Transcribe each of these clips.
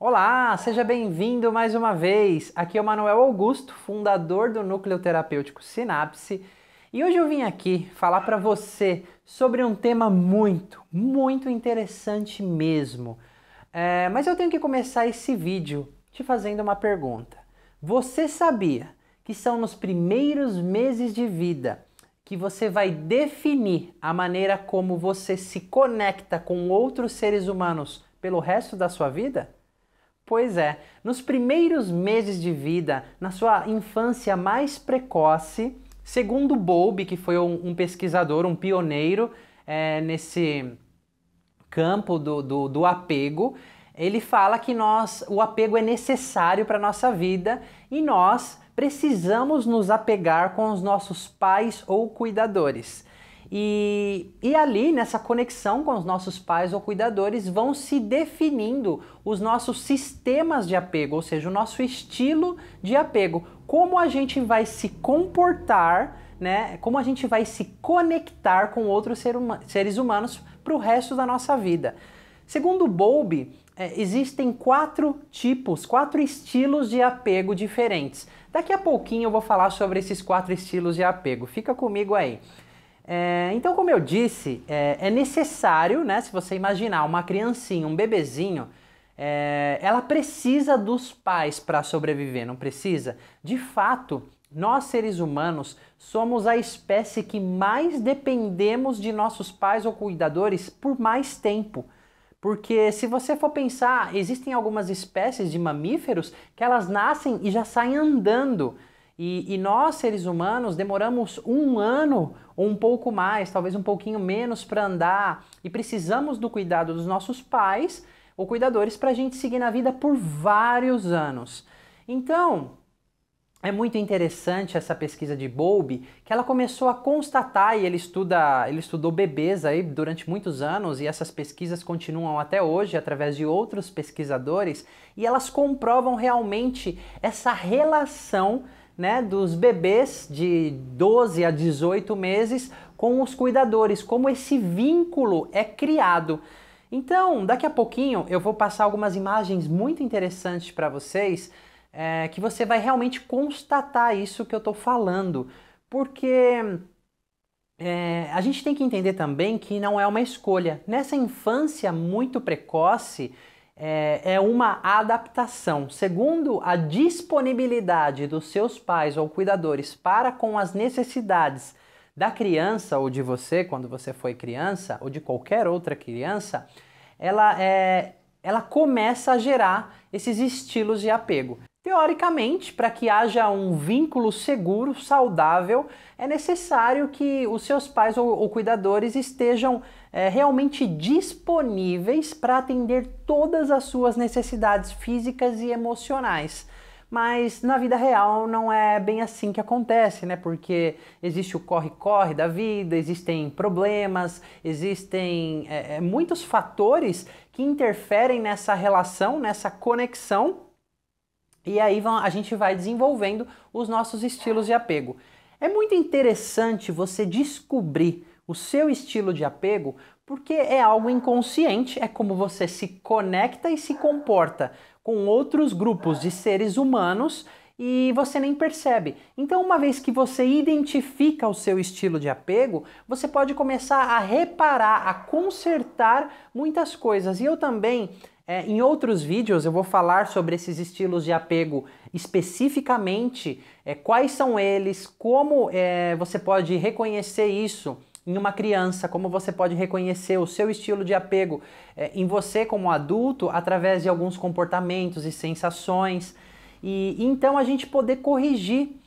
Olá, seja bem-vindo mais uma vez. Aqui é o Manuel Augusto, fundador do Núcleo Terapêutico Sinapse, e hoje eu vim aqui falar para você sobre um tema muito interessante mesmo. Mas eu tenho que começar esse vídeo te fazendo uma pergunta. Você sabia que são nos primeiros meses de vida que você vai definir a maneira como você se conecta com outros seres humanos pelo resto da sua vida? Pois é, nos primeiros meses de vida, na sua infância mais precoce, segundo Bowlby, que foi um pesquisador, um pioneiro nesse campo do apego, ele fala que o apego é necessário para a nossa vida e nós precisamos nos apegar com os nossos pais ou cuidadores. E ali, nessa conexão com os nossos pais ou cuidadores, vão se definindo os nossos sistemas de apego, ou seja, o nosso estilo de apego. Como a gente vai se comportar, né? Como a gente vai se conectar com outros seres humanos para o resto da nossa vida. Segundo Bowlby, existem quatro estilos de apego diferentes. Daqui a pouquinho eu vou falar sobre esses 4 estilos de apego. Fica comigo aí. Então, como eu disse, é necessário, né, se você imaginar uma criancinha, um bebezinho, ela precisa dos pais para sobreviver, não precisa? De fato, nós seres humanos somos a espécie que mais dependemos de nossos pais ou cuidadores por mais tempo. Porque se você for pensar, existem algumas espécies de mamíferos que elas nascem e já saem andando. E nós, seres humanos, demoramos 1 ano ou um pouco mais, talvez um pouquinho menos para andar e precisamos do cuidado dos nossos pais ou cuidadores para a gente seguir na vida por vários anos. Então, é muito interessante essa pesquisa de Bowlby, que ela começou a constatar, e ele estudou bebês aí durante muitos anos, e essas pesquisas continuam até hoje através de outros pesquisadores, e elas comprovam realmente essa relação, né, dos bebês de 12 a 18 meses com os cuidadores, como esse vínculo é criado. Então, daqui a pouquinho eu vou passar algumas imagens muito interessantes para vocês, que você vai realmente constatar isso que eu estou falando, porque a gente tem que entender também que não é uma escolha. Nessa infância muito precoce, é uma adaptação. Segundo a disponibilidade dos seus pais ou cuidadores para com as necessidades da criança ou de você, quando você foi criança, ou de qualquer outra criança, ela começa a gerar esses estilos de apego. Teoricamente, para que haja um vínculo seguro, saudável, é necessário que os seus pais ou cuidadores estejam realmente disponíveis para atender todas as suas necessidades físicas e emocionais. Mas na vida real não é bem assim que acontece, né? Porque existe o corre-corre da vida, existem problemas, existem muitos fatores que interferem nessa relação, nessa conexão. E aí a gente vai desenvolvendo os nossos estilos de apego. É muito interessante você descobrir o seu estilo de apego porque é algo inconsciente, é como você se conecta e se comporta com outros grupos de seres humanos e você nem percebe. Então, uma vez que você identifica o seu estilo de apego, você pode começar a reparar, a consertar muitas coisas. E eu também, em outros vídeos, eu vou falar sobre esses estilos de apego especificamente, quais são eles, como você pode reconhecer isso em uma criança, como você pode reconhecer o seu estilo de apego em você como adulto através de alguns comportamentos e sensações. E então a gente poder corrigir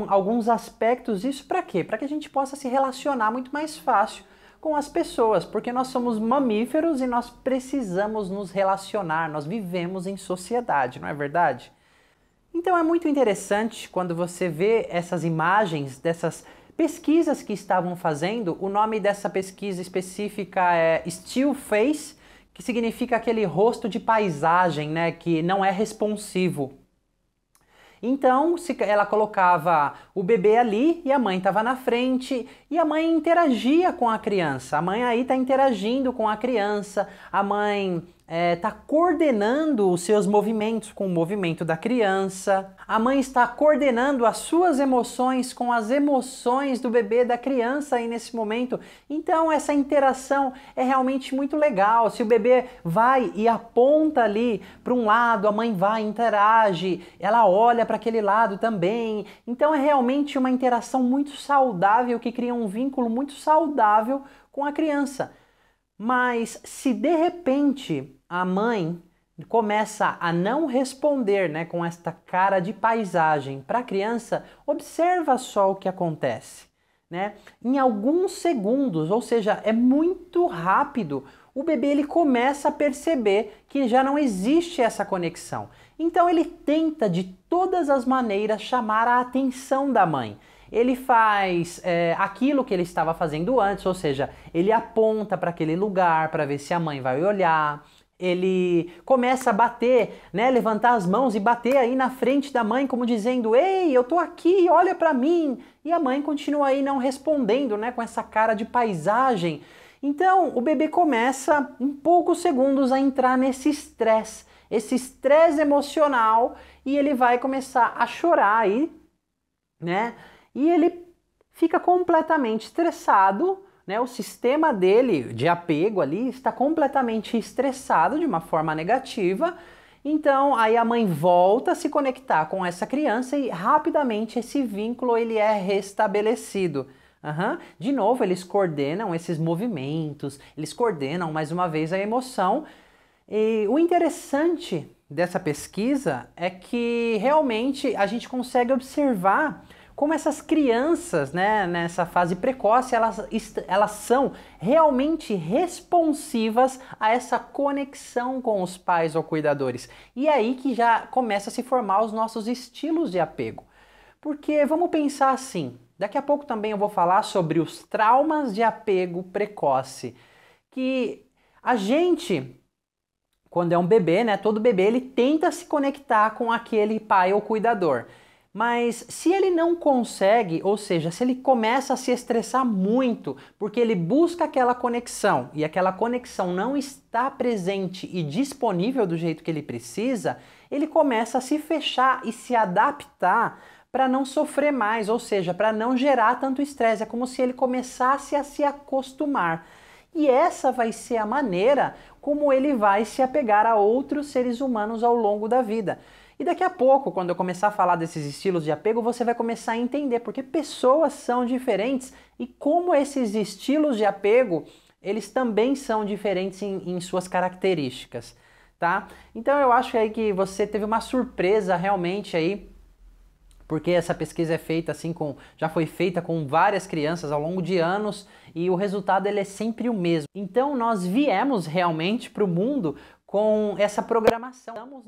alguns aspectos disso para quê? Para que a gente possa se relacionar muito mais fácil com as pessoas, porque nós somos mamíferos e nós precisamos nos relacionar, nós vivemos em sociedade, não é verdade? Então é muito interessante quando você vê essas imagens dessas pesquisas que estavam fazendo. O nome dessa pesquisa específica é Still Face, que significa aquele rosto de paisagem, né, que não é responsivo. Então, ela colocava o bebê ali e a mãe estava na frente e a mãe interagia com a criança. A mãe aí está interagindo com a criança, a mãe está coordenando os seus movimentos com o movimento da criança, a mãe está coordenando as suas emoções com as emoções do bebê, da criança aí nesse momento. Então essa interação é realmente muito legal. Se o bebê vai e aponta ali para um lado, a mãe vai, interage, ela olha para aquele lado também. Então é realmente uma interação muito saudável que cria um vínculo muito saudável com a criança. Mas se de repente a mãe começa a não responder, né, com esta cara de paisagem para a criança, observa só o que acontece, né? Em alguns segundos, ou seja, é muito rápido, o bebê ele começa a perceber que já não existe essa conexão. Então ele tenta de todas as maneiras chamar a atenção da mãe. Ele faz aquilo que ele estava fazendo antes, ou seja, ele aponta para aquele lugar para ver se a mãe vai olhar. Ele começa a bater, né, levantar as mãos e bater aí na frente da mãe, como dizendo: "Ei, eu tô aqui, olha para mim". E a mãe continua aí não respondendo, né, com essa cara de paisagem. Então, o bebê começa em poucos segundos a entrar nesse estresse, esse estresse emocional, e ele vai começar a chorar aí, né? E ele fica completamente estressado, né? O sistema dele de apego ali está completamente estressado de uma forma negativa. Então, aí a mãe volta a se conectar com essa criança e rapidamente esse vínculo ele é restabelecido. De novo, eles coordenam esses movimentos, eles coordenam mais uma vez a emoção. E o interessante dessa pesquisa é que realmente a gente consegue observar como essas crianças, né, nessa fase precoce, elas são realmente responsivas a essa conexão com os pais ou cuidadores. E é aí que já começa a se formar os nossos estilos de apego. Porque vamos pensar assim, daqui a pouco também eu vou falar sobre os traumas de apego precoce, que a gente, quando é um bebê, né, todo bebê ele tenta se conectar com aquele pai ou cuidador. Mas se ele não consegue, ou seja, se ele começa a se estressar muito porque ele busca aquela conexão e aquela conexão não está presente e disponível do jeito que ele precisa, ele começa a se fechar e se adaptar para não sofrer mais, ou seja, para não gerar tanto estresse. É como se ele começasse a se acostumar. E essa vai ser a maneira como ele vai se apegar a outros seres humanos ao longo da vida. E daqui a pouco, quando eu começar a falar desses estilos de apego, você vai começar a entender porque pessoas são diferentes e como esses estilos de apego, eles também são diferentes em suas características, tá? Então eu acho aí que você teve uma surpresa realmente aí, porque essa pesquisa é feita assim já foi feita com várias crianças ao longo de anos e o resultado ele é sempre o mesmo. Então nós viemos realmente para o mundo com essa programação, vamos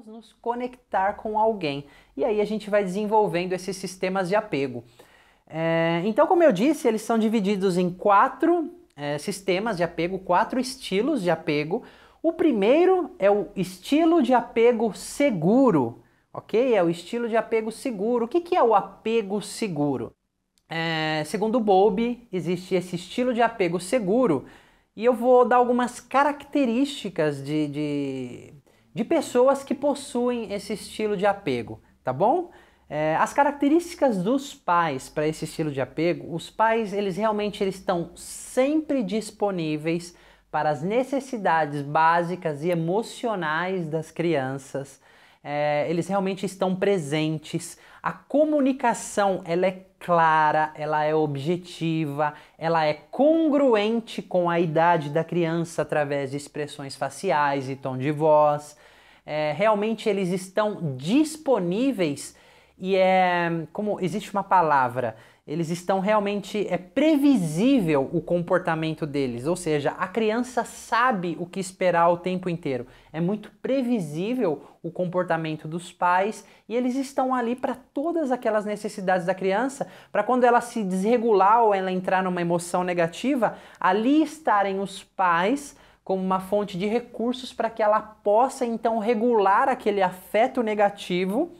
nos conectar com alguém. E aí a gente vai desenvolvendo esses sistemas de apego. Então, como eu disse, eles são divididos em quatro sistemas de apego, quatro estilos de apego. O primeiro é o estilo de apego seguro, ok? É o estilo de apego seguro. O que é o apego seguro? Segundo Bowlby, existe esse estilo de apego seguro. E eu vou dar algumas características de pessoas que possuem esse estilo de apego, tá bom? As características dos pais para esse estilo de apego, os pais eles realmente estão sempre disponíveis para as necessidades básicas e emocionais das crianças. Eles realmente estão presentes. A comunicação ela é clara, ela é objetiva, ela é congruente com a idade da criança através de expressões faciais e tom de voz. Realmente eles estão disponíveis e como existe uma palavra, eles estão realmente, previsível o comportamento deles, ou seja, a criança sabe o que esperar o tempo inteiro. É muito previsível o comportamento dos pais e eles estão ali para todas aquelas necessidades da criança, para quando ela se desregular ou ela entrar numa emoção negativa, ali estarem os pais como uma fonte de recursos para que ela possa então regular aquele afeto negativo.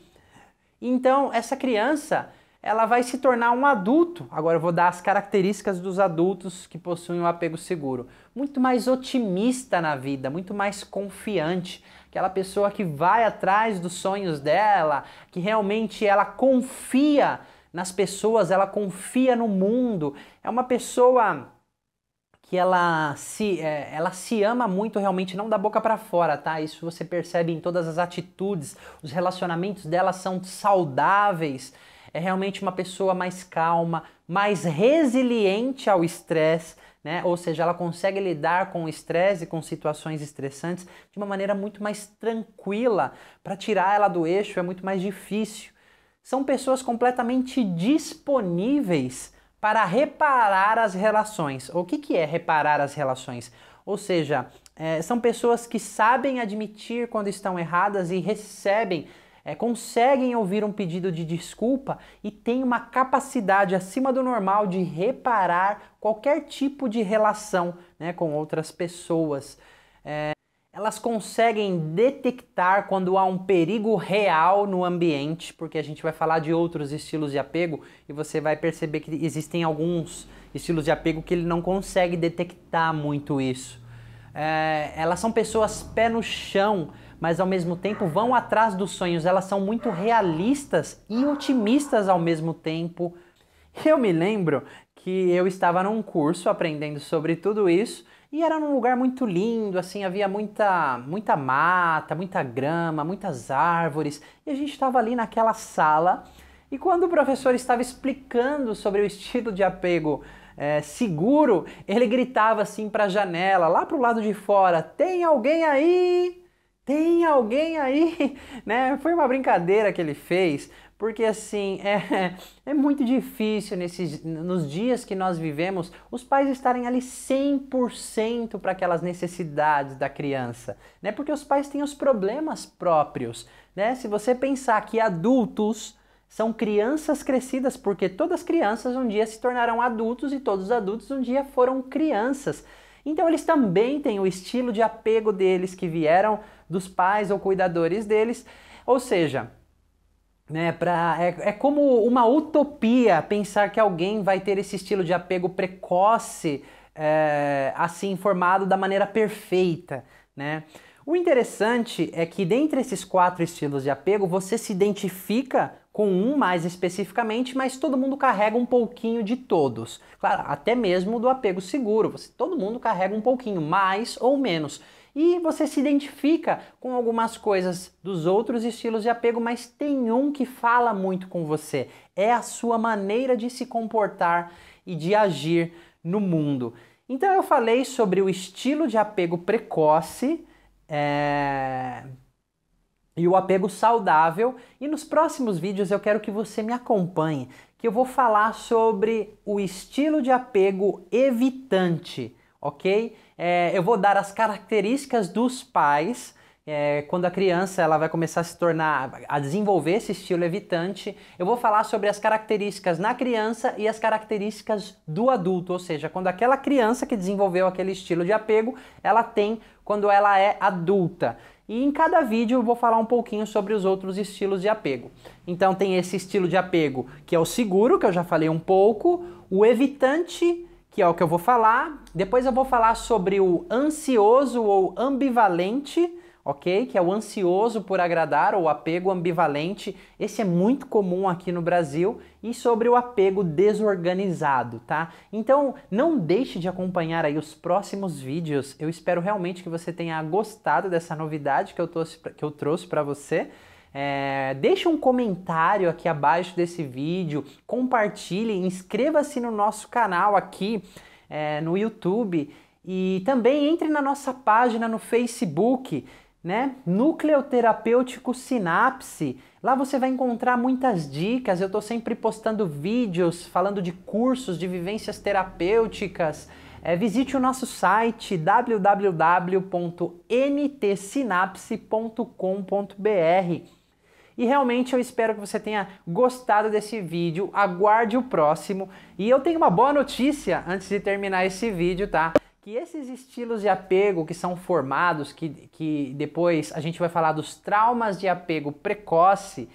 Então, essa criança, ela vai se tornar um adulto. Agora eu vou dar as características dos adultos que possuem o apego seguro. Muito mais otimista na vida, muito mais confiante. Aquela pessoa que vai atrás dos sonhos dela, que realmente ela confia nas pessoas, ela confia no mundo. É uma pessoa que ela se ama muito realmente, não da boca para fora, tá? Isso você percebe em todas as atitudes, os relacionamentos dela são saudáveis, é realmente uma pessoa mais calma, mais resiliente ao estresse, né? Ou seja, ela consegue lidar com o estresse e com situações estressantes de uma maneira muito mais tranquila. Para tirar ela do eixo é muito mais difícil. São pessoas completamente disponíveis para reparar as relações. O que é reparar as relações? Ou seja, são pessoas que sabem admitir quando estão erradas e conseguem ouvir um pedido de desculpa e têm uma capacidade acima do normal de reparar qualquer tipo de relação, né, com outras pessoas. Elas conseguem detectar quando há um perigo real no ambiente, porque a gente vai falar de outros estilos de apego e você vai perceber que existem alguns estilos de apego que ele não consegue detectar muito isso. Elas são pessoas pé no chão, mas ao mesmo tempo vão atrás dos sonhos. Elas são muito realistas e otimistas ao mesmo tempo. Eu me lembro que eu estava num curso aprendendo sobre tudo isso e era num lugar muito lindo, assim, havia muita mata, muita grama, muitas árvores, e a gente estava ali naquela sala, e quando o professor estava explicando sobre o estilo de apego seguro, ele gritava assim para a janela, lá para o lado de fora: "Tem alguém aí? Tem alguém aí?" Né? Foi uma brincadeira que ele fez, porque assim, é muito difícil nos dias que nós vivemos, os pais estarem ali 100% para aquelas necessidades da criança, né? Porque os pais têm os problemas próprios, né? Se você pensar que adultos são crianças crescidas, porque todas as crianças um dia se tornarão adultos e todos os adultos um dia foram crianças. Então eles também têm o estilo de apego deles que vieram dos pais ou cuidadores deles, ou seja, né, é como uma utopia pensar que alguém vai ter esse estilo de apego precoce, assim, formado da maneira perfeita, né? O interessante é que dentre esses 4 estilos de apego, você se identifica com um mais especificamente, mas todo mundo carrega um pouquinho de todos. Claro, até mesmo do apego seguro, todo mundo carrega um pouquinho, mais ou menos. E você se identifica com algumas coisas dos outros estilos de apego, mas tem um que fala muito com você. É a sua maneira de se comportar e de agir no mundo. Então eu falei sobre o estilo de apego precoce, e o apego saudável, e nos próximos vídeos eu quero que você me acompanhe, que eu vou falar sobre o estilo de apego evitante, ok? Eu vou dar as características dos pais, quando a criança ela vai começar a desenvolver esse estilo evitante. Eu vou falar sobre as características na criança e as características do adulto, ou seja, quando aquela criança que desenvolveu aquele estilo de apego, ela tem quando ela é adulta. E em cada vídeo eu vou falar um pouquinho sobre os outros estilos de apego. Então tem esse estilo de apego que é o seguro, que eu já falei um pouco, o evitante, que é o que eu vou falar. Depois eu vou falar sobre o ansioso ou ambivalente, ok? Que é o ansioso por agradar ou apego ambivalente. Esse é muito comum aqui no Brasil. E sobre o apego desorganizado, tá? Então não deixe de acompanhar aí os próximos vídeos. Eu espero realmente que você tenha gostado dessa novidade que eu trouxe para você. Deixe um comentário aqui abaixo desse vídeo, compartilhe, inscreva-se no nosso canal aqui no YouTube e também entre na nossa página no Facebook, né? Núcleo Terapêutico Sinapse. Lá você vai encontrar muitas dicas. Eu estou sempre postando vídeos falando de cursos, de vivências terapêuticas. Visite o nosso site www.ntsinapse.com.br. E realmente eu espero que você tenha gostado desse vídeo. Aguarde o próximo. E eu tenho uma boa notícia antes de terminar esse vídeo, tá? Que esses estilos de apego que são formados, que depois a gente vai falar dos traumas de apego precoce,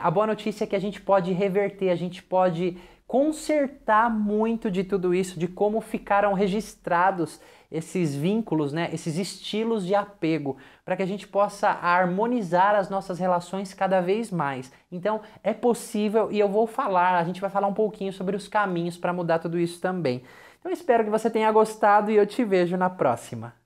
A boa notícia é que a gente pode reverter, a gente pode consertar muito de tudo isso, de como ficaram registrados esses vínculos, né, esses estilos de apego, para que a gente possa harmonizar as nossas relações cada vez mais. Então, é possível e a gente vai falar um pouquinho sobre os caminhos para mudar tudo isso também. Então, espero que você tenha gostado e eu te vejo na próxima.